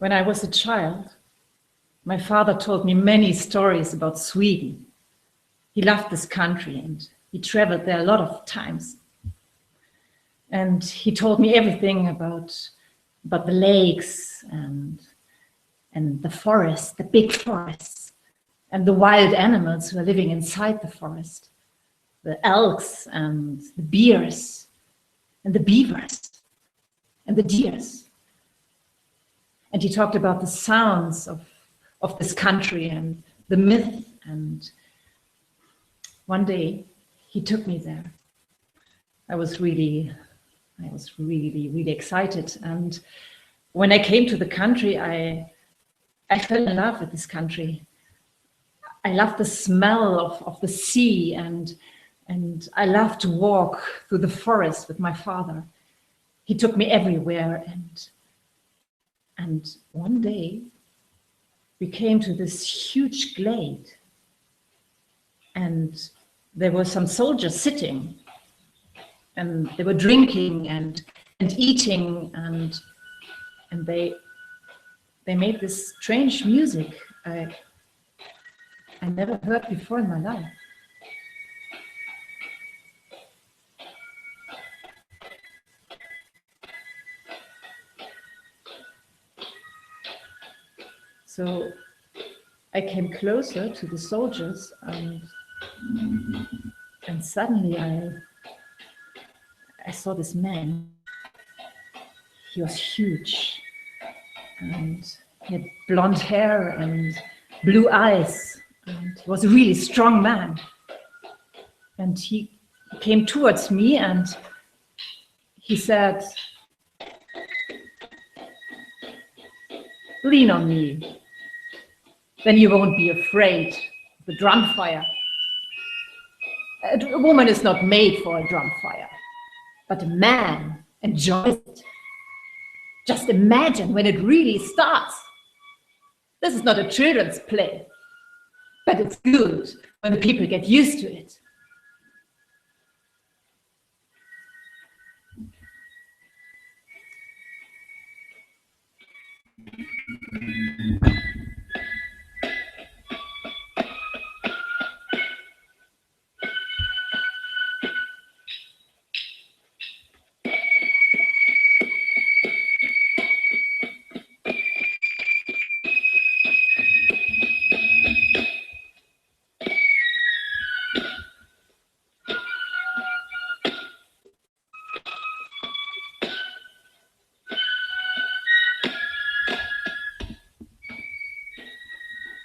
When I was a child, my father told me many stories about Sweden. He loved this country and he traveled there a lot of times. And he told me everything about the lakes and the forest, the big forests, and the wild animals who are living inside the forest, the elks and the bears and the beavers and the deers. And he talked about the sounds of this country and the myth. And one day he took me there. I was really excited. And when I came to the country, I fell in love with this country. I loved the smell of the sea, and I loved to walk through the forest with my father. He took me everywhere, and one day we came to this huge glade, and there were some soldiers sitting, and they were drinking and eating, and they made this strange music I never heard before in my life. So I came closer to the soldiers, and suddenly I saw this man. He was huge, and he had blonde hair and blue eyes, and he was a really strong man. And he came towards me and he said, "Lean on me, then you won't be afraid of the drum fire. A woman is not made for a drum fire, but a man enjoys it. Just imagine when it really starts. This is not a children's play, but it's good when the people get used to it."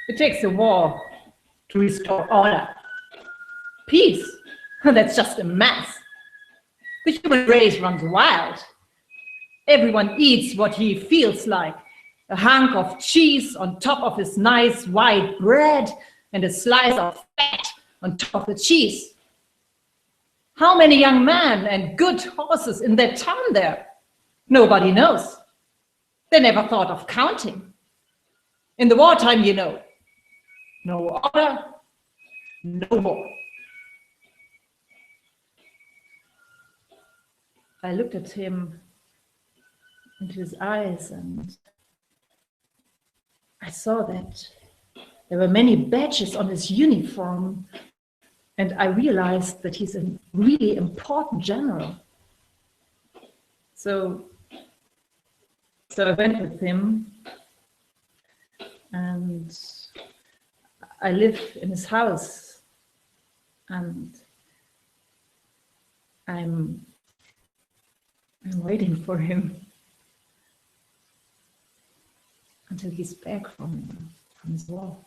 It takes a war to restore order. Peace, that's just a mess. The human race runs wild. Everyone eats what he feels like. A hunk of cheese on top of his nice white bread and a slice of fat on top of the cheese. How many young men and good horses in that town there? Nobody knows. They never thought of counting. In the wartime, you know, no order, no war. I looked at him into his eyes and I saw that there were many badges on his uniform, and I realized that he's a really important general. So I went with him and I live in his house, and I'm waiting for him until he's back from his war.